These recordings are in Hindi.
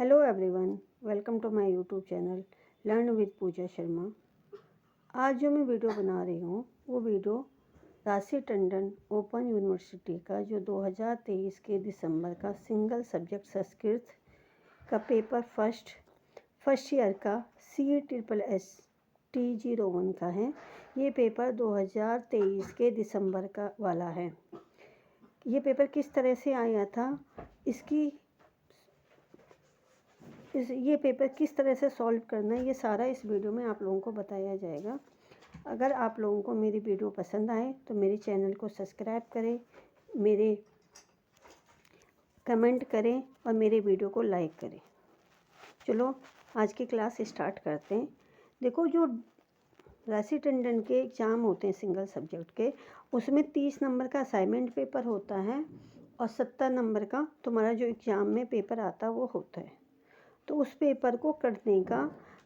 Hello everyone, welcome to my YouTube channel learn with Pooja Sharma. आज जो मैं वीडियो बना रही हूँ वो वीडियो राशि टंडन ओपन यूनिवर्सिटी का जो 2023 के दिसंबर का सिंगल सब्जेक्ट संस्कृत का पेपर फर्स्ट ईयर का CESSS T01 का है। ये पेपर 2023 के दिसंबर का वाला है। ये पेपर किस तरह से आया था, ये पेपर किस तरह से सॉल्व करना है, ये सारा इस वीडियो में आप लोगों को बताया जाएगा। अगर आप लोगों को मेरी वीडियो पसंद आए तो मेरे चैनल को सब्सक्राइब करें, मेरे कमेंट करें और मेरे वीडियो को लाइक करें। चलो आज की क्लास स्टार्ट करते हैं। देखो, जो राशि टंडन के एग्ज़ाम होते हैं सिंगल सब्जेक्ट के, उसमें 30 नंबर का असाइनमेंट पेपर होता है और 70 नंबर का तुम्हारा जो एग्ज़ाम में पेपर आता है वो होता है। तो उस पेपर को करने का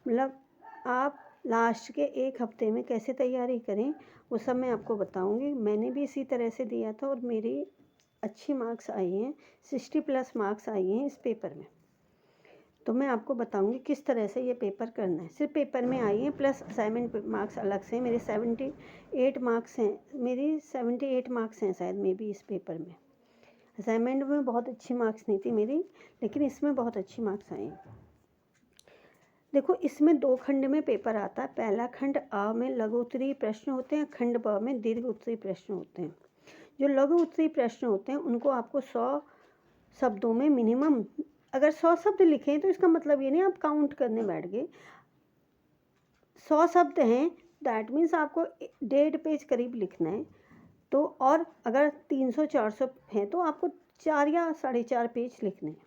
मतलब आप लास्ट के एक हफ्ते में कैसे तैयारी करें वो सब मैं आपको बताऊंगी। मैंने भी इसी तरह से दिया था और मेरी अच्छी मार्क्स आई हैं, 60+ मार्क्स आई हैं इस पेपर में। तो मैं आपको बताऊंगी किस तरह से ये पेपर करना है। सिर्फ पेपर में आई हैं प्लस असाइनमेंट मार्क्स अलग से। मेरे 78 मार्क्स हैं, मेरी 78 मार्क्स हैं शायद मे भी इस पेपर में। असाइनमेंट में बहुत अच्छी मार्क्स नहीं थी मेरी, लेकिन इसमें बहुत अच्छी मार्क्स आई। देखो, इसमें 2 खंड में पेपर आता है। पहला खंड आ में लघु उत्तरीय प्रश्न होते हैं, खंड ब में दीर्घ उत्तरीय प्रश्न होते हैं। जो लघु उत्तरीय प्रश्न होते हैं उनको आपको 100 शब्दों में मिनिमम, अगर 100 शब्द लिखें तो इसका मतलब ये नहीं आप काउंट करने बैठ गए। 100 शब्द हैं, दैट मीन्स आपको 1.5 पेज करीब लिखना है। तो और अगर 300-400 हैं तो आपको 4 या 4.5 पेज लिखने हैं।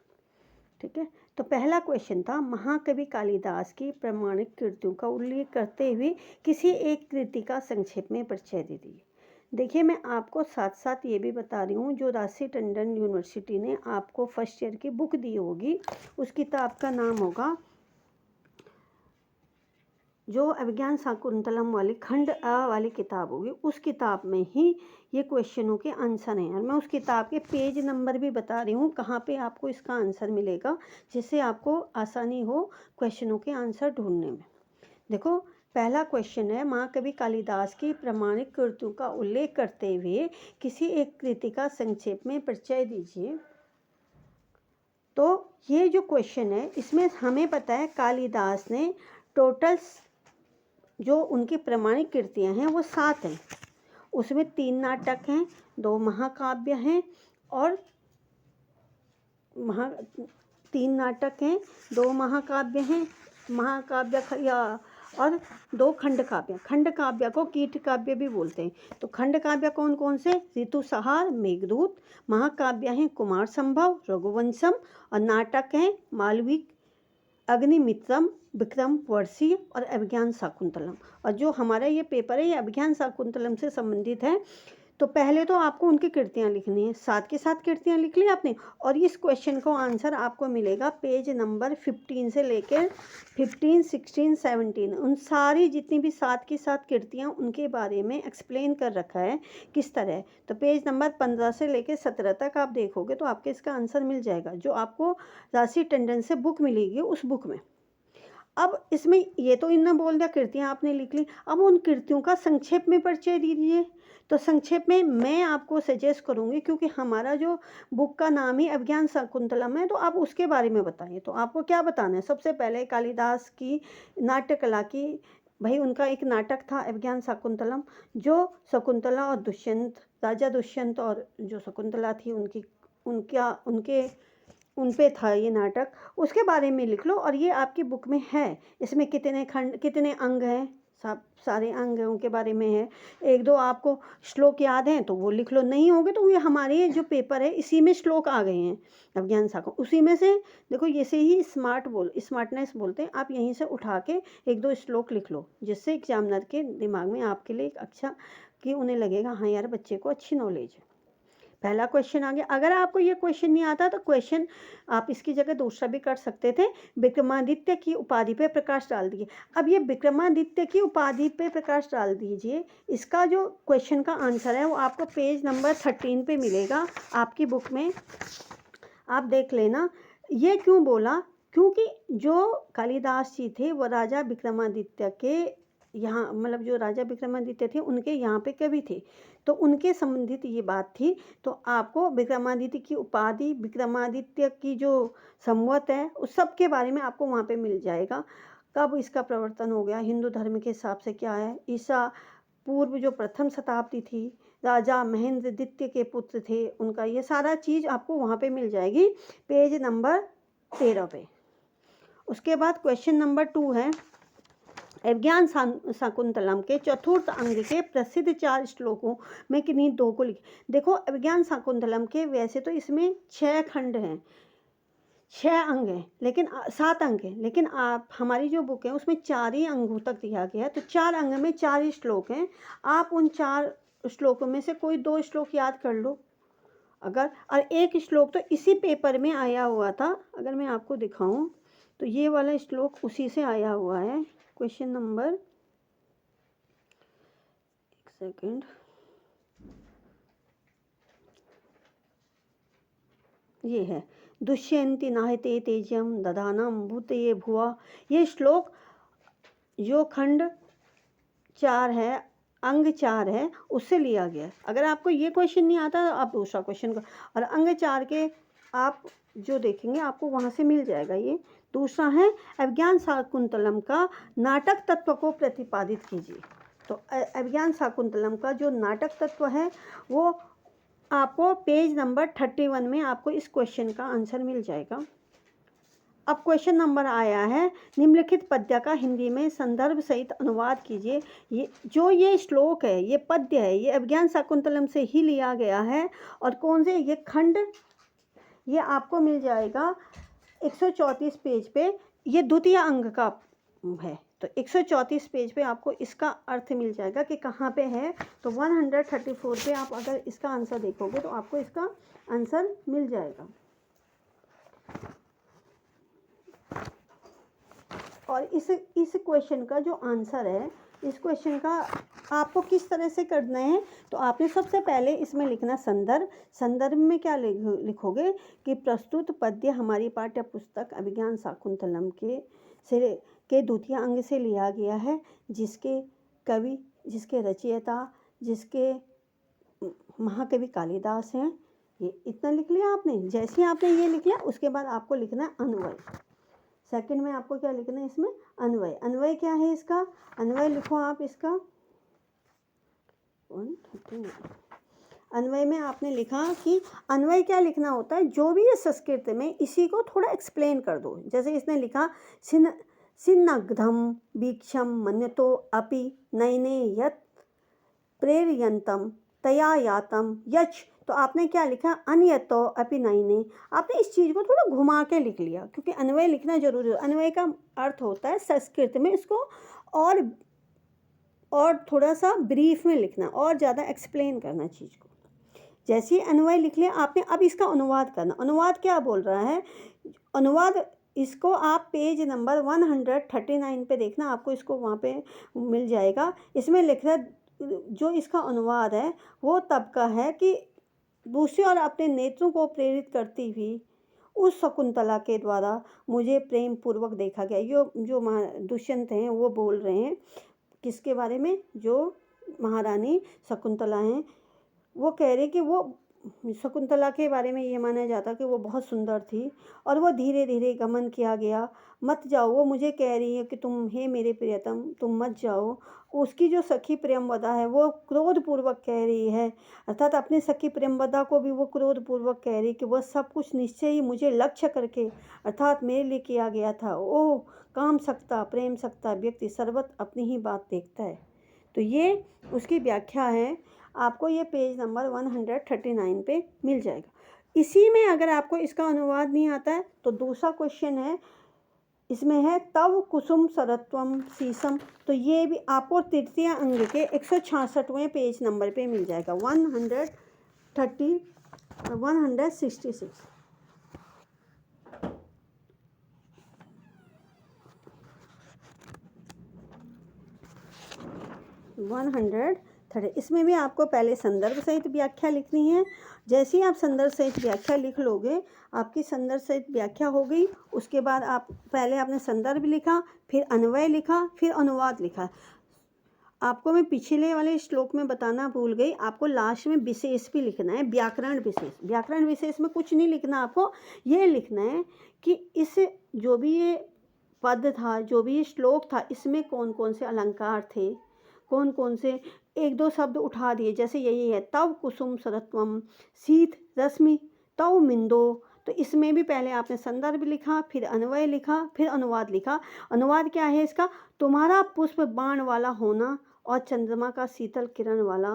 ठीक है। तो पहला क्वेश्चन था, महाकवि कालिदास की प्रमाणिक कृतियों का उल्लेख करते हुए किसी एक कृति का संक्षेप में परिचय दे दीजिए। देखिए, मैं आपको साथ साथ ये भी बता रही हूँ, जो राशि टंडन यूनिवर्सिटी ने आपको फर्स्ट ईयर की बुक दी होगी उस किताब का नाम होगा, जो अभिज्ञान शाकुंतलम वाली खंड अ वाली किताब होगी, उस किताब में ही ये क्वेश्चनों के आंसर हैं। और मैं उस किताब के पेज नंबर भी बता रही हूँ कहाँ पे आपको इसका आंसर मिलेगा, जिससे आपको आसानी हो क्वेश्चनों के आंसर ढूंढने में। देखो, पहला क्वेश्चन है, महाकवि कालिदास की प्रमाणिक कृतियों का उल्लेख करते हुए किसी एक कृति का संक्षेप में परिचय दीजिए। तो ये जो क्वेश्चन है इसमें हमें पता है कालिदास ने टोटल जो उनकी प्रमाणिक कृतियाँ हैं वो 7 हैं। उसमें 3 नाटक हैं, 2 महाकाव्य हैं और 3 नाटक हैं, 2 महाकाव्य हैं, और 2 खंड काव्य। खंड काव्य को कीट काव्य भी बोलते हैं। तो खंड काव्य कौन कौन से? ऋतुसंहार, मेघदूत। महाकाव्य हैं कुमार संभव, रघुवंशम, और नाटक हैं मालविक, अग्निमित्रम, विक्रम वर्षी और अभिज्ञान शाकुंतलम। और जो हमारा ये पेपर है ये अभिज्ञान शाकुंतलम से संबंधित है। तो पहले तो आपको उनकी कृतियाँ लिखनी है। 7 की 7 कृतियाँ लिख ली आपने, और इस क्वेश्चन को आंसर आपको मिलेगा पेज नंबर 15 से लेकर 15, 16, 17। उन सारी जितनी भी 7 की 7 कृतियाँ उनके बारे में एक्सप्लेन कर रखा है किस तरह। तो पेज नंबर 15 से लेकर 17 तक आप देखोगे तो आपके इसका आंसर मिल जाएगा, जो आपको राशि टंडन से बुक मिलेगी उस बुक में। अब इसमें ये तो इन्होंने बोल दिया कृतियाँ आपने लिख ली, अब उन कृतियों का संक्षेप में परिचय दीजिए। तो संक्षेप में मैं आपको सजेस्ट करूँगी, क्योंकि हमारा जो बुक का नाम ही अभिज्ञान शाकुंतलम है, तो आप उसके बारे में बताइए। तो आपको क्या बताना है? सबसे पहले कालिदास की नाट्य कला की, भाई उनका एक नाटक था अभिज्ञान शाकुंतलम, जो शकुंतला और दुष्यंत, राजा दुष्यंत और जो शकुंतला थी उनके उन पे था ये नाटक, उसके बारे में लिख लो। और ये आपकी बुक में है। इसमें कितने खंड, कितने अंग हैं, सब सारे अंग हैं उनके बारे में है। 1-2 आपको श्लोक याद हैं तो वो लिख लो, नहीं होंगे तो ये हमारे जो पेपर है इसी में श्लोक आ गए हैं अभिज्ञान शाकुंतलम, उसी में से देखो, ये से ही स्मार्टनेस बोलते हैं। आप यहीं से उठा के 1-2 श्लोक लिख लो, जिससे एग्जामिनर के दिमाग में आपके लिए एक अच्छा कि उन्हें लगेगा हाँ यार बच्चे को अच्छी नॉलेज है। पहला क्वेश्चन आ गया। अगर आपको ये क्वेश्चन नहीं आता तो क्वेश्चन आप इसकी जगह दूसरा भी कर सकते थे, विक्रमादित्य की उपाधि पे प्रकाश डाल दीजिए। अब ये विक्रमादित्य की उपाधि पे प्रकाश डाल दीजिए, इसका जो क्वेश्चन का आंसर है वो आपको पेज नंबर 13 पे मिलेगा आपकी बुक में। आप देख लेना। ये क्यों बोला क्योंकि जो कालिदास जी थे वो राजा विक्रमादित्य के यहाँ, मतलब जो राजा विक्रमादित्य थे उनके यहाँ पे कवि थे, तो उनके संबंधित ये बात थी। तो आपको विक्रमादित्य की उपाधि, विक्रमादित्य की जो संवत है, उस सब के बारे में आपको वहाँ पे मिल जाएगा। कब इसका प्रवर्तन हो गया, हिंदू धर्म के हिसाब से क्या है, ईसा पूर्व जो प्रथम शताब्दी थी, राजा महेंद्र द्वितीय के पुत्र थे उनका, ये सारा चीज़ आपको वहाँ पे मिल जाएगी पेज नंबर 13 पे। उसके बाद क्वेश्चन नंबर 2 है, अभिज्ञान शाकुंतलम के चतुर्थ अंग के प्रसिद्ध 4 श्लोकों में किन्हीं 2 को लिखे। देखो अभिज्ञान शाकुंतलम के वैसे तो इसमें 6 खंड हैं, 6 अंग हैं, लेकिन 7 अंग हैं, लेकिन आप हमारी जो बुक है उसमें 4 ही अंगों तक दिया गया है, तो 4 अंग में 4 ही श्लोक हैं। आप उन 4 श्लोकों में से कोई 2 श्लोक याद कर लो अगर, और एक श्लोक तो इसी पेपर में आया हुआ था, अगर मैं आपको दिखाऊं तो ये वाला श्लोक उसी से आया हुआ है। क्वेश्चन नंबर, एक सेकंड, ये है, दुष्यंति नाहते तेजम दधानम भूतये भुआ। ये श्लोक जो खंड 4 है, अंग 4 है, उससे लिया गया है। अगर आपको ये क्वेश्चन नहीं आता तो आप दूसरा क्वेश्चन का, और अंग 4 के आप जो देखेंगे आपको वहाँ से मिल जाएगा। ये दूसरा है, अभिज्ञान शाकुंतलम का नाटक तत्व को प्रतिपादित कीजिए। तो अभिज्ञान शाकुंतलम का जो नाटक तत्व है वो आपको पेज नंबर 31 में आपको इस क्वेश्चन का आंसर मिल जाएगा। अब क्वेश्चन नंबर आया है, निम्नलिखित पद्य का हिंदी में संदर्भ सहित अनुवाद कीजिए। ये श्लोक है, ये पद्य है, ये अभिज्ञान शाकुंतलम से ही लिया गया है। और कौन से, ये खंड, ये आपको मिल जाएगा 134 पेज पे, ये द्वितीय अंग का है, तो 134 पेज पे आपको इसका अर्थ मिल जाएगा कि कहाँ पे है। तो 134 पे आप अगर इसका आंसर देखोगे तो आपको इसका आंसर मिल जाएगा। और इस क्वेश्चन का जो आंसर है, इस क्वेश्चन का आपको किस तरह से करना है, तो आपने सबसे पहले इसमें लिखना संदर्भ। संदर्भ में क्या लिखोगे कि प्रस्तुत पद्य हमारी पाठ्य पुस्तक अभिज्ञान शाकुंतलम के द्वितीय अंग से लिया गया है, जिसके कवि, जिसके रचयिता, जिसके महाकवि कालिदास हैं। ये इतना लिख लिया आपने। जैसे ही आपने ये लिख लिया उसके बाद आपको लिखना है अन्वय। सेकंड में आपको क्या लिखना है इसमें, अन्वय। अन्वय क्या है इसका, अन्वय लिखो आप इसका 139। अन्वय में आपने लिखा कि अन्वय क्या लिखना होता है, जो भी है संस्कृत में इसी को थोड़ा एक्सप्लेन कर दो। जैसे इसने लिखा सिन्नग्धम वीक्षम मन्यतो अपि नैने यत् प्रेरयन्तम तया यातम यच, तो आपने क्या लिखा, अन्यतो अपि नैने। आपने इस चीज़ को थोड़ा घुमा के लिख लिया, क्योंकि अन्वय लिखना जरूरी है। अन्वय का अर्थ होता है संस्कृत में इसको और थोड़ा सा ब्रीफ में लिखना, और ज़्यादा एक्सप्लेन करना चीज़ को। जैसे ही अन्वय लिख लिया आपने, अब इसका अनुवाद करना। अनुवाद क्या बोल रहा है, अनुवाद इसको आप पेज नंबर 139 पे देखना, आपको इसको वहाँ पे मिल जाएगा। इसमें लिख रहा है जो इसका अनुवाद है वो तब का है कि दूसरी ओर अपने नेत्रों को प्रेरित करती हुई उस शकुंतला के द्वारा मुझे प्रेम पूर्वक देखा गया। जो दुष्यंत हैं वो बोल रहे हैं किसके बारे में, जो महारानी शकुंतला हैं, वो कह रहे कि वो शकुंतला के बारे में ये माना जाता कि वो बहुत सुंदर थी, और वो धीरे धीरे गमन किया गया। मत जाओ, वो मुझे कह रही है कि तुम, हे मेरे प्रियतम, तुम मत जाओ। उसकी जो सखी प्रेमवदा है वो क्रोधपूर्वक कह रही है, अर्थात अपनी सखी प्रेमवदा को भी वो क्रोधपूर्वक कह रही कि वह सब कुछ निश्चय ही मुझे लक्ष्य करके, अर्थात मेरे लिए किया गया था। ओह, काम सकता, प्रेम सकता व्यक्ति सर्वत अपनी ही बात देखता है। तो ये उसकी व्याख्या है, आपको ये पेज नंबर 139 पे मिल जाएगा। इसी में अगर आपको इसका अनुवाद नहीं आता है तो दूसरा क्वेश्चन है, इसमें है तव कुसुम सरत्वम शीशम, तो ये भी आपको तृतीय अंग के 166वें पेज नंबर पे मिल जाएगा, 166। 130। इसमें भी आपको पहले संदर्भ सहित व्याख्या लिखनी है। जैसे ही आप संदर्भ सहित व्याख्या लिख लोगे, आपकी संदर्भ सहित व्याख्या हो गई, उसके बाद आप पहले आपने संदर्भ लिखा, फिर अन्वय लिखा, फिर अनुवाद लिखा। आपको मैं पिछले वाले श्लोक में बताना भूल गई, आपको लास्ट में विशेष भी लिखना है, व्याकरण विशेष। व्याकरण विशेष में कुछ नहीं लिखना, आपको ये लिखना है कि इस जो भी ये पद था, जो भी ये श्लोक था, इसमें कौन कौन से अलंकार थे, कौन कौन से एक दो शब्द उठा दिए, जैसे यही है तव कुसुम सरत्वम शीत रश्मि तव मिंदो। तो इसमें भी पहले आपने संदर्भ लिखा, फिर अन्वय लिखा, फिर अनुवाद लिखा। अनुवाद क्या है इसका? तुम्हारा पुष्प बाण वाला होना और चंद्रमा का शीतल किरण वाला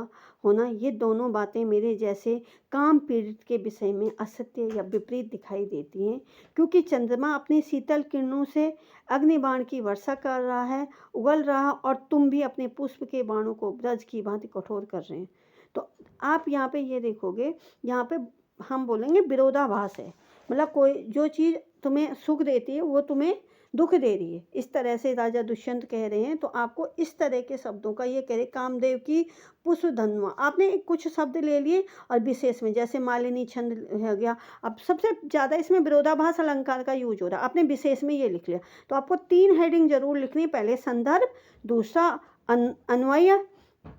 होना, ये दोनों बातें मेरे जैसे काम पीड़ित के विषय में असत्य या विपरीत दिखाई देती हैं, क्योंकि चंद्रमा अपनी शीतल किरणों से अग्निबाण की वर्षा कर रहा है, उगल रहा, और तुम भी अपने पुष्प के बाणों को ब्रज की भांति कठोर कर रहे हैं। तो आप यहाँ पे ये देखोगे, यहाँ पे हम बोलेंगे विरोधाभास है, मतलब कोई जो चीज़ तुम्हें सुख देती है वो तुम्हें दुख दे रही है, इस तरह से राजा दुष्यंत कह रहे हैं। तो आपको इस तरह के शब्दों का ये कह रहे, कामदेव की पुष्प धन्वा, आपने कुछ शब्द ले लिए और विशेष में जैसे मालिनी छंद हो गया। अब सबसे ज़्यादा इसमें विरोधाभास अलंकार का यूज हो रहा है, आपने विशेष में ये लिख लिया। तो आपको 3 हेडिंग जरूर लिखनी है, पहले संदर्भ, दूसरा अन्वय,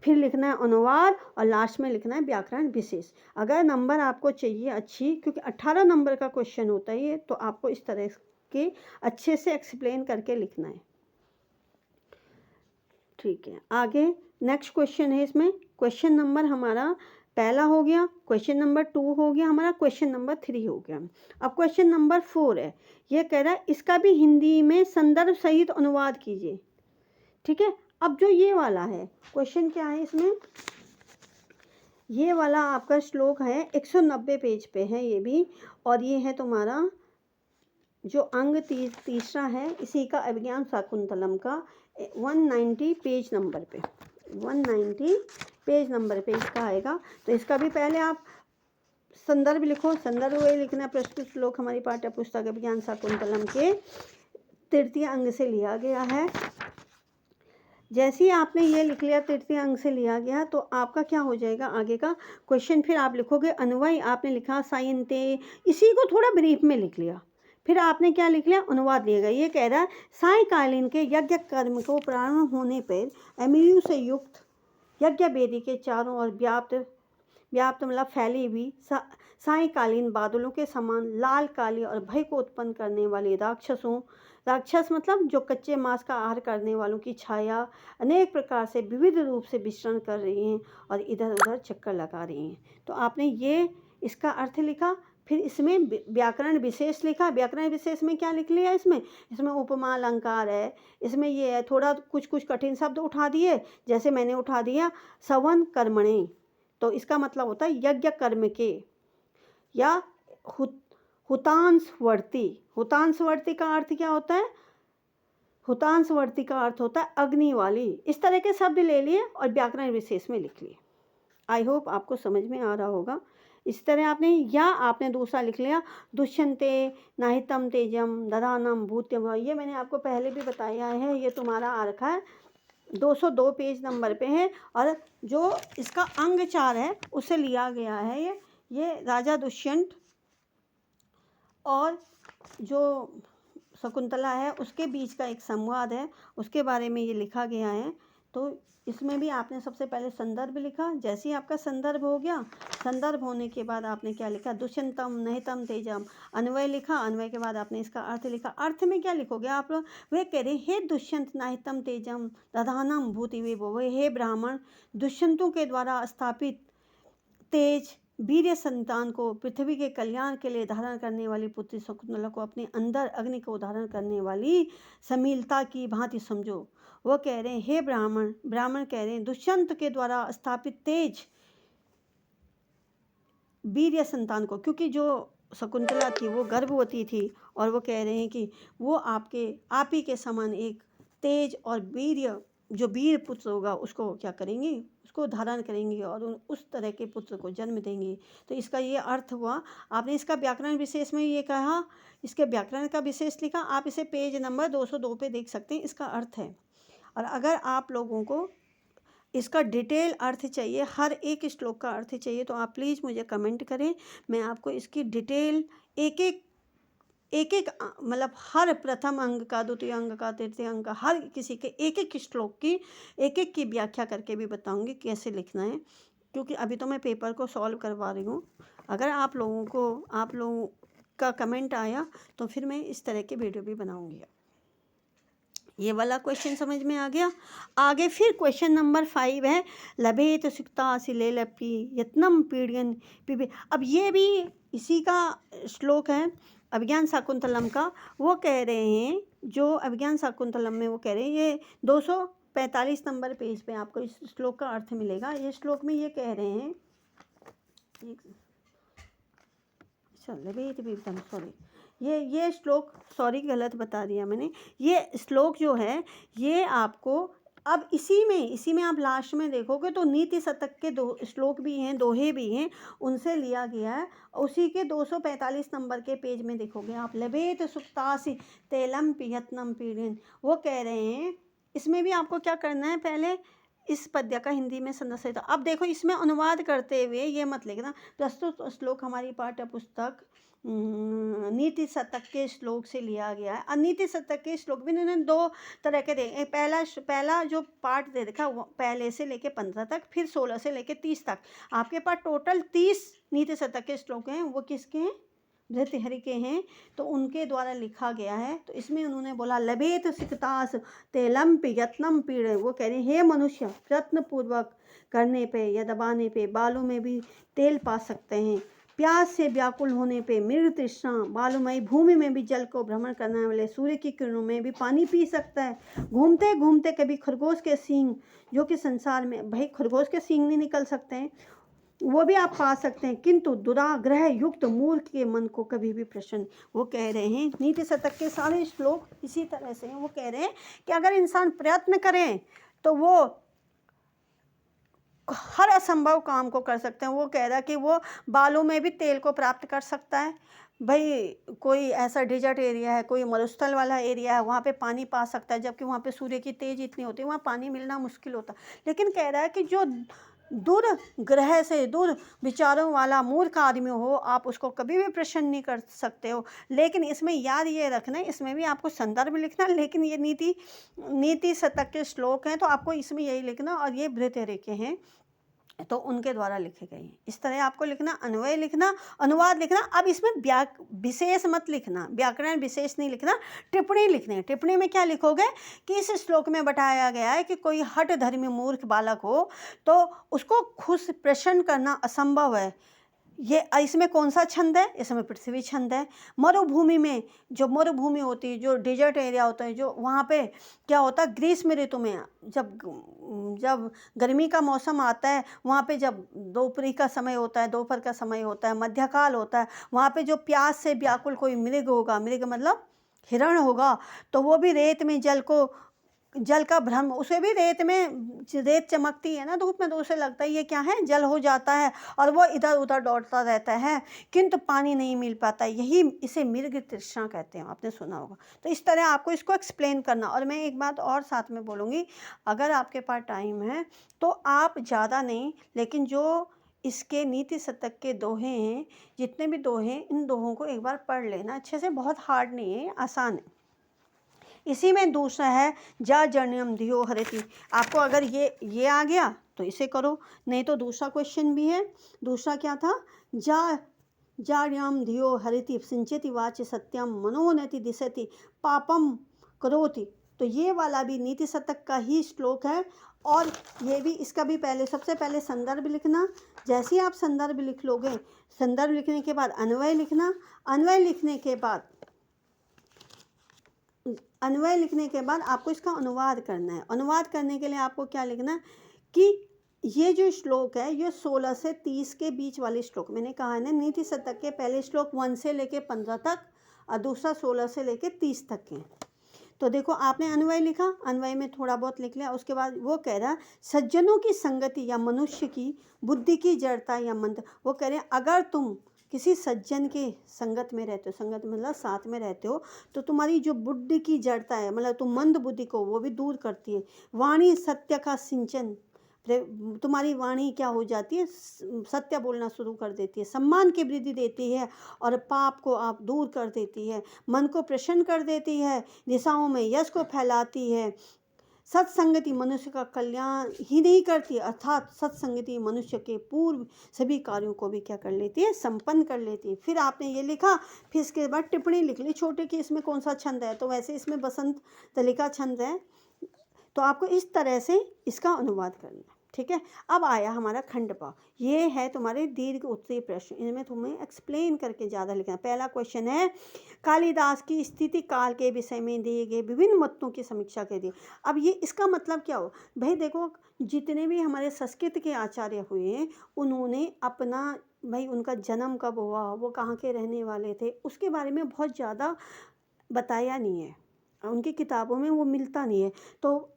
फिर लिखना है अनुवाद, और लास्ट में लिखना है व्याकरण विशेष। अगर नंबर आपको चाहिए अच्छी, क्योंकि 18 नंबर का क्वेश्चन होता है ये, तो आपको इस तरह के अच्छे से एक्सप्लेन करके लिखना है। ठीक है, आगे नेक्स्ट क्वेश्चन है। इसमें क्वेश्चन नंबर हमारा पहला हो गया, क्वेश्चन नंबर 2 हो गया हमारा, क्वेश्चन नंबर 3 हो गया। अब क्वेश्चन नंबर 4 है, ये कह रहा है इसका भी हिंदी में संदर्भ सहित अनुवाद कीजिए। ठीक है, अब जो ये वाला है क्वेश्चन क्या है इसमें, ये वाला आपका श्लोक है 190 पेज पे है ये भी, और ये है तुम्हारा जो अंग तीसरा है इसी का अभिज्ञान शाकुंतलम का 190 पेज नंबर पे, 190 पेज नंबर पे इसका आएगा। तो इसका भी पहले आप संदर्भ लिखो, संदर्भ वही लिखना, प्रस्तुत श्लोक हमारी पाठ्य पुस्तक अभिज्ञान शाकुंतलम के तृतीय अंग से लिया गया है। जैसे ही आपने ये लिख लिया तृतीय अंग से लिया गया, तो आपका क्या हो जाएगा आगे का क्वेश्चन, फिर आप लिखोगे अन्वय, आपने लिखा सायंते, इसी को थोड़ा ब्रीफ में लिख लिया, फिर आपने क्या लिख लिया, अनुवाद लिएगा। ये कह रहा है सायंकालीन के यज्ञ कर्म को प्रारंभ होने पर अमीयु से युक्त यज्ञ वेदी के चारों ओर व्याप्त मतलब फैली हुई सायंकालीन बादलों के समान लाल काली और भय को उत्पन्न करने वाले राक्षस मतलब जो कच्चे मांस का आहार करने वालों की छाया अनेक प्रकार से विविध रूप से विचरण कर रही हैं और इधर उधर चक्कर लगा रही हैं। तो आपने ये इसका अर्थ लिखा, फिर इसमें व्याकरण विशेष लिखा। व्याकरण विशेष में क्या लिख लिया, इसमें उपमा अलंकार है, इसमें ये है थोड़ा कुछ कठिन शब्द उठा दिए, जैसे मैंने उठा दिया सवन कर्मणे, तो इसका मतलब होता है यज्ञ कर्म के, या हुतांशवर्ती। हुतांशवर्ती का अर्थ क्या होता है, हुतांशवर्ती का अर्थ होता है अग्नि वाली। इस तरह के शब्द ले लिए और व्याकरण विशेष में लिख लिए। आई होप आपको समझ में आ रहा होगा। इस तरह आपने, या आपने दूसरा लिख लिया दुष्यंते नाहितम तेजम ददानम भूत्यम, ये मैंने आपको पहले भी बताया है, ये तुम्हारा आ रखा है 202 पेज नंबर पे है, और जो इसका अंग 4 है उसे लिया गया है। ये राजा दुष्यंत और जो शकुंतला है उसके बीच का एक संवाद है, उसके बारे में ये लिखा गया है। तो इसमें भी आपने सबसे पहले संदर्भ लिखा, जैसे ही आपका संदर्भ हो गया, संदर्भ होने के बाद आपने क्या लिखा, दुष्यंतम नहितम तेजम, अन्वय लिखा, अन्वय के बाद आपने इसका अर्थ लिखा। अर्थ में क्या लिखोगे आप लोग, वे कह रहे हे दुष्यंत नाहितम तेजम दधानम भूति विभो, हे ब्राह्मण दुष्यंतों के द्वारा स्थापित तेज वीर्य संतान को पृथ्वी के कल्याण के लिए धारण करने वाली पुत्री शकुंतला को अपने अंदर अग्नि को धारण करने वाली समीलता की भांति समझो। वो कह रहे हैं हे ब्राह्मण, ब्राह्मण कह रहे हैं दुष्यंत के द्वारा स्थापित तेज वीर्य संतान को, क्योंकि जो शकुंतला थी वो गर्भवती थी, और वो कह रहे हैं कि वो आप ही के समान एक तेज और वीर्य, जो वीर पुत्र होगा उसको क्या करेंगे, उसको धारण करेंगे और उस तरह के पुत्र को जन्म देंगे। तो इसका ये अर्थ हुआ। आपने इसका व्याकरण विशेष में ये कहा, इसके व्याकरण का विशेष लिखा, आप इसे पेज नंबर 202 पे देख सकते हैं, इसका अर्थ है। और अगर आप लोगों को इसका डिटेल अर्थ चाहिए, हर एक श्लोक का अर्थ चाहिए, तो आप प्लीज़ मुझे कमेंट करें, मैं आपको इसकी डिटेल एक एक एक एक मतलब हर प्रथम अंग का, द्वितीय अंग का, तृतीय अंग का, हर किसी के एक एक श्लोक की एक एक की व्याख्या करके भी बताऊंगी कैसे लिखना है, क्योंकि अभी तो मैं पेपर को सॉल्व करवा रही हूँ। अगर आप लोगों का कमेंट आया तो फिर मैं इस तरह के वीडियो भी बनाऊंगी। ये वाला क्वेश्चन समझ में आ गया। आगे फिर क्वेश्चन नंबर 5 है, लभेत सुक्तासि लेलपि यत्नम पीड्यन पिबे। अब ये भी इसी का श्लोक है अभिज्ञान शाकुंतलम का। वो कह रहे हैं, जो अभिज्ञान शाकुंतलम में वो कह रहे हैं, ये 245 नंबर पेज पे आपको इस श्लोक का अर्थ मिलेगा। ये श्लोक में ये कह रहे हैं, सॉरी ये श्लोक, सॉरी गलत बता दिया मैंने। ये श्लोक जो है ये आपको, अब इसी में आप लास्ट में देखोगे तो नीति शतक के 2 श्लोक भी हैं, दोहे भी हैं, उनसे लिया गया है। उसी के 245 नंबर के पेज में देखोगे आप, लभेत सुक्तासि तेलम पियत्नम पीड़िन। वो कह रहे हैं इसमें भी आपको क्या करना है, पहले इस पद्य का हिंदी में संदर्भ। अब देखो इसमें अनुवाद करते हुए ये मत लिखना, प्रस्तुत श्लोक हमारी पाठ्य पुस्तक नीति शतक के श्लोक से लिया गया है। नीति शतक के श्लोक भी इन्होंने 2 तरह के दे, पहला जो पार्ट दे रखा वो पहले से लेके 15 तक, फिर 16 से लेके 30 तक। आपके पास टोटल 30 नीति शतक के श्लोक हैं। वो किसके हैं, भृतहरि के हैं, तो उनके द्वारा लिखा गया है। तो इसमें उन्होंने बोला लभेत सिकतास तेलम यत्नम पीड़े। वो कह रहे हैं हे मनुष्य, प्रयत्न पूर्वक करने पे या दबाने पे बालों में भी तेल पा सकते हैं। प्यास से व्याकुल होने पे मृग तृष्णा, बालुमयी भूमि में भी जल को भ्रमण करने वाले सूर्य की किरणों में भी पानी पी सकता है। घूमते घूमते कभी खरगोश के सींग, जो कि संसार में भाई खरगोश के सींग नहीं निकल सकते हैं, वो भी आप पा सकते हैं, किंतु दुराग्रह युक्त मूर्ख के मन को कभी भी प्रसन्न। वो कह रहे हैं नीति शतक के सारे श्लोक इसी तरह से हैं। वो कह रहे हैं कि अगर इंसान प्रयत्न करे तो वो हर असंभव काम को कर सकते हैं। वो कह रहा है कि वो बालों में भी तेल को प्राप्त कर सकता है। भाई कोई ऐसा डेजर्ट एरिया है, कोई मरुस्थल वाला एरिया है, वहाँ पे पानी पा सकता है, जबकि वहाँ पे सूर्य की तेज इतनी होती है, वहाँ पानी मिलना मुश्किल होता है। लेकिन कह रहा है कि जो दूर ग्रह से दूर विचारों वाला मूर्ख आदमी हो, आप उसको कभी भी प्रसन्न नहीं कर सकते हो। लेकिन इसमें याद ये रखना है, इसमें भी आपको संदर्भ लिखना, लेकिन ये नीति शतक के श्लोक हैं तो आपको इसमें यही लिखना, और ये भृतहरि के हैं तो उनके द्वारा लिखे गए हैं। इस तरह आपको लिखना, अन्वय लिखना, अनुवाद लिखना। अब इसमें विशेष मत लिखना, व्याकरण विशेष नहीं लिखना, टिप्पणी लिखनी है। टिप्पणी में क्या लिखोगे कि इस श्लोक में बताया गया है कि कोई हठ धर्मी मूर्ख बालक हो तो उसको खुश प्रसन्न करना असंभव है। ये इसमें कौन सा छंद है, इसमें पृथ्वी छंद है। मरुभूमि में, जो मरुभूमि होती है, जो डेजर्ट एरिया होता है, जो वहाँ पे क्या होता है ग्रीष्म ऋतु में जब गर्मी का मौसम आता है, वहाँ पे जब दोपहर का समय होता है, दोपहर का समय होता है, मध्यकाल होता है, वहाँ पे जो प्यास से व्याकुल कोई मृग होगा, मृग मतलब हिरण होगा, तो वो भी रेत में जल का भ्रम, उसे भी रेत चमकती है ना धूप में, तो उसे लगता है ये क्या है, जल हो जाता है, और वो इधर उधर दौड़ता रहता है, किंतु पानी नहीं मिल पाता। यही इसे मृग तृष्णा कहते हैं, आपने सुना होगा। तो इस तरह आपको इसको एक्सप्लेन करना। और मैं एक बात और साथ में बोलूँगी, अगर आपके पास टाइम है तो आप ज़्यादा नहीं, लेकिन जो इसके नीति शतक के दोहे हैं, जितने भी दोहे हैं, इन दोहों को एक बार पढ़ लेना अच्छे से। बहुत हार्ड नहीं है, आसान है। इसी में दूसरा है जा जर्ण्यम धियो हरति। आपको अगर ये आ गया तो इसे करो, नहीं तो दूसरा क्वेश्चन भी है। दूसरा क्या था, जार्यम धियो हरति सिंचति वाच सत्यम मनोनति दिशति पापम करोति। तो ये वाला भी नीति शतक का ही श्लोक है। और ये भी, इसका भी सबसे पहले संदर्भ लिखना। जैसे ही आप संदर्भ लिख लोगे, संदर्भ लिखने के बाद अन्वय लिखना। अन्वय लिखने के बाद आपको इसका अनुवाद करना है। अनुवाद करने के लिए आपको क्या लिखना कि ये जो श्लोक है ये 16 से 30 के बीच वाले श्लोक, मैंने कहा है ना, नीति शतक के पहले श्लोक 1 से लेके 15 तक और दूसरा 16 से लेके 30 तक के। तो देखो आपने अन्वय लिखा, अन्वय में थोड़ा बहुत लिख लिया। उसके बाद वो कह रहा है सज्जनों की संगति या मनुष्य की बुद्धि की जड़ता या मंद। वो कह रहे हैं अगर तुम किसी सज्जन के संगत में रहते हो, संगत मतलब साथ में रहते हो, तो तुम्हारी जो बुद्धि की जड़ता है, मतलब तुम मंद बुद्धि को वो भी दूर करती है। वाणी सत्य का सिंचन तुम्हारी वाणी क्या हो जाती है, सत्य बोलना शुरू कर देती है, सम्मान की वृद्धि देती है और पाप को आप दूर कर देती है, मन को प्रसन्न कर देती है, दिशाओं में यश को फैलाती है। सत्संगति मनुष्य का कल्याण ही नहीं करती, अर्थात सत्संगति मनुष्य के पूर्व सभी कार्यों को भी क्या कर लेती है, संपन्न कर लेती है। फिर आपने ये लिखा, फिर इसके बाद टिप्पणी लिख ली छोटे कि इसमें कौन सा छंद है, तो वैसे इसमें बसंत तलिका छंद है, तो आपको इस तरह से इसका अनुवाद करना है, ठीक है। अब आया हमारा खंड पा, ये है तुम्हारे दीर्घ उत्तरीय प्रश्न, इनमें तुम्हें एक्सप्लेन करके ज़्यादा लिखना है। पहला क्वेश्चन है, कालिदास की स्थिति काल के विषय में दिए गए विभिन्न मतों की समीक्षा के लिए। अब ये इसका मतलब क्या हो भाई, देखो जितने भी हमारे संस्कृत के आचार्य हुए हैं, उन्होंने अपना भाई उनका जन्म कब हुआ, वो कहाँ के रहने वाले थे, उसके बारे में बहुत ज़्यादा बताया नहीं है, उनकी किताबों में वो मिलता नहीं है। तो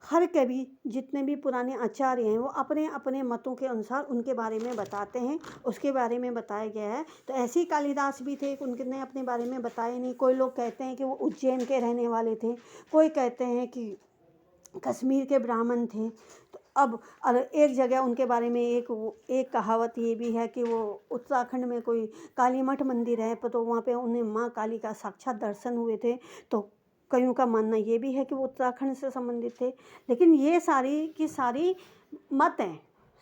हर कवि जितने भी पुराने आचार्य हैं वो अपने अपने मतों के अनुसार उनके बारे में बताते हैं, उसके बारे में बताया गया है। तो ऐसे ही कालिदास भी थे, उनने अपने बारे में बताया नहीं। कोई लोग कहते हैं कि वो उज्जैन के रहने वाले थे, कोई कहते हैं कि कश्मीर के ब्राह्मण थे। तो अब एक जगह उनके बारे में एक कहावत ये भी है कि वो उत्तराखंड में कोई काली मठ मंदिर है, तो वहाँ पे उन्हें माँ काली का साक्षात दर्शन हुए थे। तो कईयों का मानना ये भी है कि वो उत्तराखंड से संबंधित थे। लेकिन ये सारी की सारी मत हैं,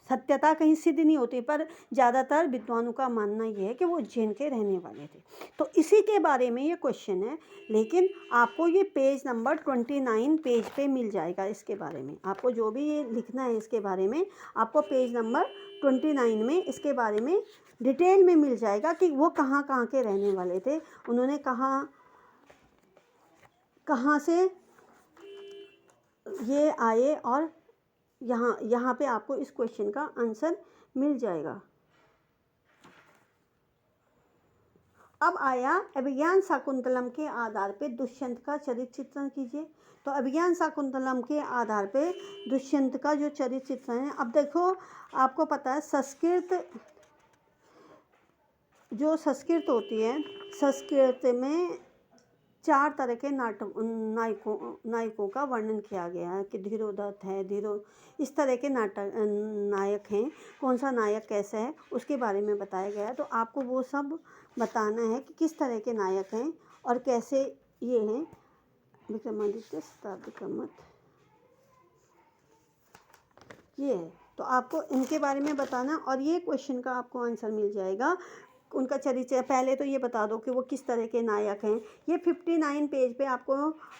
सत्यता कहीं सिद्ध नहीं होती, पर ज़्यादातर विद्वानों का मानना ये है कि वो उज्जैन के रहने वाले थे। तो इसी के बारे में ये क्वेश्चन है, लेकिन आपको ये पेज नंबर 29 पेज पे मिल जाएगा। इसके बारे में आपको जो भी ये लिखना है इसके बारे में आपको पेज नंबर 29 में इसके बारे में डिटेल में मिल जाएगा कि वो कहाँ कहाँ के रहने वाले थे, उन्होंने कहाँ से ये आए, और यहाँ पे आपको इस क्वेश्चन का आंसर मिल जाएगा। अब आया अभिज्ञान शाकुंतलम के आधार पे दुष्यंत का चरित्र चित्रण कीजिए। तो अभिज्ञान शाकुंतलम के आधार पे दुष्यंत का जो चरित्र चित्रण है, अब देखो आपको पता है संस्कृत होती है, संस्कृत में 4 तरह के नायकों का वर्णन किया गया है कि धीरोदत्त है, इस तरह के नायक हैं। कौन सा नायक कैसा है उसके बारे में बताया गया है। तो आपको वो सब बताना है कि किस तरह के नायक हैं और कैसे ये हैं। विक्रमादित्य शताब्दी क्रमत ये है, तो आपको इनके बारे में बताना, और ये क्वेश्चन का आपको आंसर मिल जाएगा। उनका चरित्र पहले तो ये बता दो कि वो किस तरह के नायक हैं। ये 59 पेज पे आपको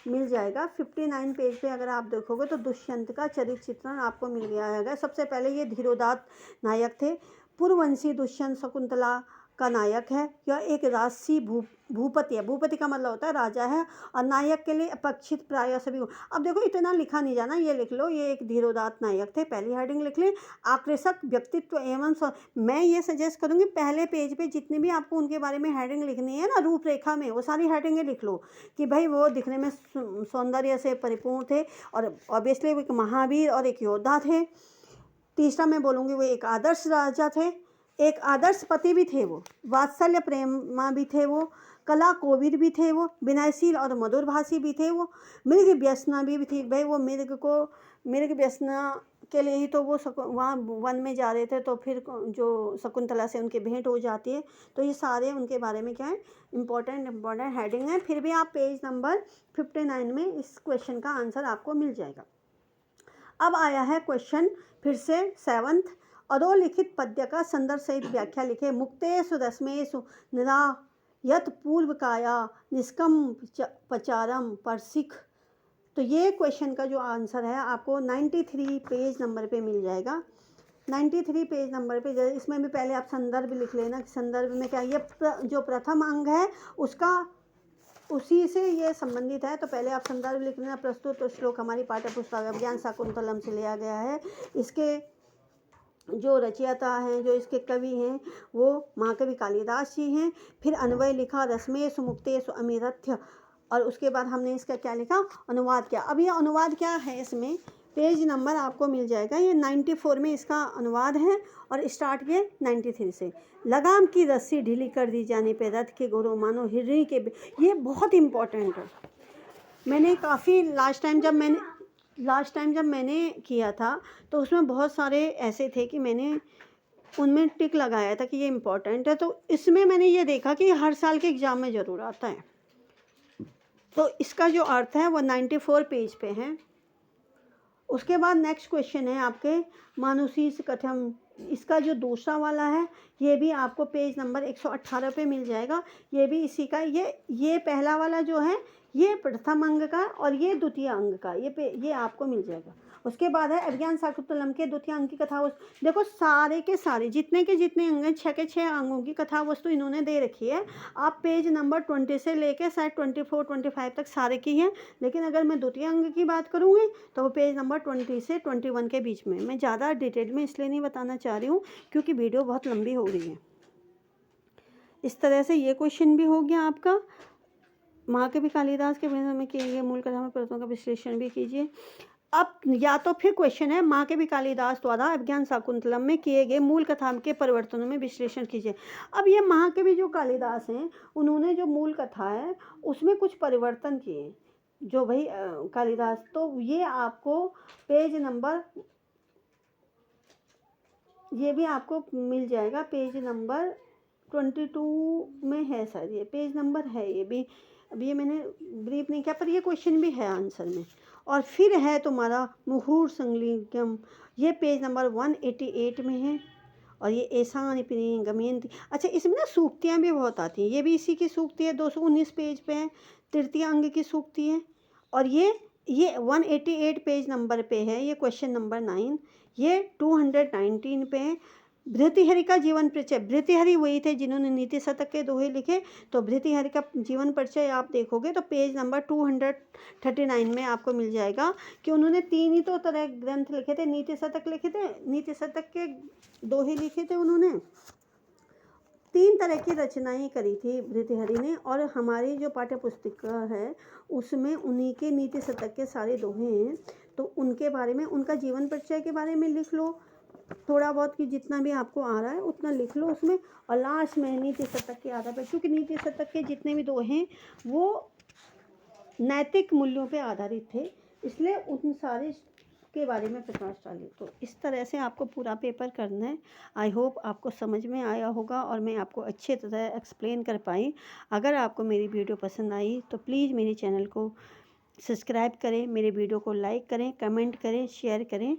मिल जाएगा। 59 पेज पे अगर आप देखोगे तो दुष्यंत का चरित्र चित्रण आपको मिल गया है। सबसे पहले ये धीरोदात्त नायक थे, पूर्ववंशी दुष्यंत शकुंतला का नायक है। यह एक राजसी भूपति है, भूपति का मतलब होता है राजा है, और नायक के लिए अपेक्षित प्राय सभी। अब देखो इतना लिखा नहीं जाना, ये लिख लो, ये एक धीरोदात्त नायक थे, पहली हेडिंग लिख ले। आकर्षक व्यक्तित्व एवं मैं ये सजेस्ट करूँगी पहले पेज पे जितने भी आपको उनके बारे में हेडिंग लिखनी है ना, रूपरेखा में वो सारी हेडिंगें लिख लो कि भाई वो दिखने में सौंदर्य से परिपूर्ण थे, और ऑब्वियसली वो एक महावीर और एक योद्धा थे। तीसरा मैं बोलूँगी वो एक आदर्श राजा थे, एक आदर्श पति भी थे, वो वात्सल्य प्रेमा भी थे, वो कला कोविद भी थे, वो विनयशील और मधुरभाषी भी थे, वो मृग व्यसना भी थी। भाई वो मृग व्यसना के लिए ही तो वो वहाँ वन में जा रहे थे, तो फिर जो शकुंतला से उनकी भेंट हो जाती है। तो ये सारे उनके बारे में क्या है, इम्पोर्टेंट हेडिंग है। फिर भी आप पेज नंबर 59 में इस क्वेश्चन का आंसर आपको मिल जाएगा। अब आया है क्वेश्चन फिर से 7th, अधोलिखित पद्य का संदर्भ सहित व्याख्या लिखे। मुक्तेषु रश्मेषु निरायत पूर्व काया निष्कम पचारम परसिख। तो ये क्वेश्चन का जो आंसर है आपको 93 पेज नंबर पे मिल जाएगा। 93 पेज नंबर पे इसमें भी पहले आप संदर्भ लिख लेना कि संदर्भ में क्या, ये जो प्रथम अंग है उसका उसी से ये संबंधित है। तो पहले आप संदर्भ लिख लेना। प्रस्तुत तो श्लोक हमारी पाठ्य पुस्तक अभिज्ञान शाकुंतलम से लिया गया है। इसके जो रचयिता हैं, जो इसके कवि हैं, वो महाकवि कालिदास जी हैं। फिर अन्वय लिखा रश्मेषु मुक्तेषु अमिरथ्य, और उसके बाद हमने इसका क्या लिखा, अनुवाद किया। अब ये अनुवाद क्या है, इसमें पेज नंबर आपको मिल जाएगा। ये 94 में इसका अनुवाद है, और स्टार्ट ये 93 से। लगाम की रस्सी ढीली कर दी जाने पे रथ के घोड़ों मानो हिरणी के। ये बहुत इम्पोर्टेंट है। मैंने काफ़ी लास्ट टाइम जब मैंने लास्ट टाइम जब मैंने किया था तो उसमें बहुत सारे ऐसे थे कि मैंने उनमें टिक लगाया था कि ये इम्पोर्टेंट है, तो इसमें मैंने ये देखा कि हर साल के एग्ज़ाम में ज़रूर आता है। तो इसका जो अर्थ है वो 94 पेज पे है। उसके बाद नेक्स्ट क्वेश्चन है आपके मानुषीस कथम। इसका जो दूसरा वाला है ये भी आपको पेज नंबर 118 पे मिल जाएगा। ये भी इसी का, ये पहला वाला जो है ये प्रथम अंग का और ये द्वितीय अंग का, ये आपको मिल जाएगा। उसके बाद है अभिज्ञान शाकुंतलम के द्वितीय अंग की कथा वस्तु। देखो सारे के सारे जितने के जितने अंग हैं, 6 के 6 अंगों की कथा वस्तु इन्होंने दे रखी है। आप पेज नंबर 20 से लेके शायद 24 25 तक सारे की हैं, लेकिन अगर मैं द्वितीय अंग की बात करूँगी तो वो पेज नंबर 20 से 21 के बीच में। मैं ज़्यादा डिटेल में इसलिए नहीं बताना चाह रही हूँ क्योंकि वीडियो बहुत लंबी हो रही है। इस तरह से ये क्वेश्चन भी हो गया आपका। महाकवि कालिदास के विषय में किए गए मूल कथा में प्रश्नों का विश्लेषण भी कीजिए। अब या तो फिर क्वेश्चन है महाकवि कालिदास द्वारा अभिज्ञान शाकुंतलम में किए गए मूल कथा के परिवर्तनों में विश्लेषण कीजिए। अब ये महाकवि जो कालिदास हैं उन्होंने जो मूल कथा है उसमें कुछ परिवर्तन किए जो भाई कालिदास, तो ये आपको पेज नंबर, ये भी आपको मिल जाएगा पेज नंबर 22 में है शायद, ये पेज नंबर है ये भी। अब ये मैंने ब्रीफ नहीं किया पर ये क्वेश्चन भी है आंसर में। और फिर है तुम्हारा मुहूर संलिंगम, ये पेज नंबर 188 में है। और ये ऐसा गमयंती, अच्छा इसमें ना सूक्तियाँ भी बहुत आती हैं, ये भी इसी की सूक्ति है, 219 पेज पे है, तृतीय अंग की सूक्ति है। और ये 188 पेज नंबर पे है, ये क्वेश्चन नंबर 9, ये 219 पे है। भृतृहरि का जीवन परिचय, भृतृहरि वही थे जिन्होंने नीति शतक के दोहे लिखे, तो भृतृहरि का जीवन परिचय आप देखोगे तो पेज नंबर 239 में आपको मिल जाएगा कि उन्होंने 3 ही तो तरह ग्रंथ लिखे थे, नीति शतक लिखे थे, नीति शतक के दोहे लिखे थे, उन्होंने 3 तरह की रचनाएं करी थी भृतृहरि ने। और हमारी जो पाठ्य पुस्तिका है उसमें उन्हीं के नीति शतक के सारे दोहे हैं, तो उनके बारे में, उनका जीवन परिचय के बारे में लिख लो थोड़ा बहुत, कि जितना भी आपको आ रहा है उतना लिख लो उसमें। और लास्ट में नीति शतक के आधार पर, क्योंकि नीति शतक के जितने भी दोहे हैं वो नैतिक मूल्यों पे आधारित थे, इसलिए उन सारे के बारे में प्रकाश डालें। तो इस तरह से आपको पूरा पेपर करना है। आई होप आपको समझ में आया होगा और मैं आपको अच्छे तरह एक्सप्लेन कर पाई। अगर आपको मेरी वीडियो पसंद आई तो प्लीज़ मेरे चैनल को सब्सक्राइब करें, मेरे वीडियो को लाइक करें, कमेंट करें, शेयर करें।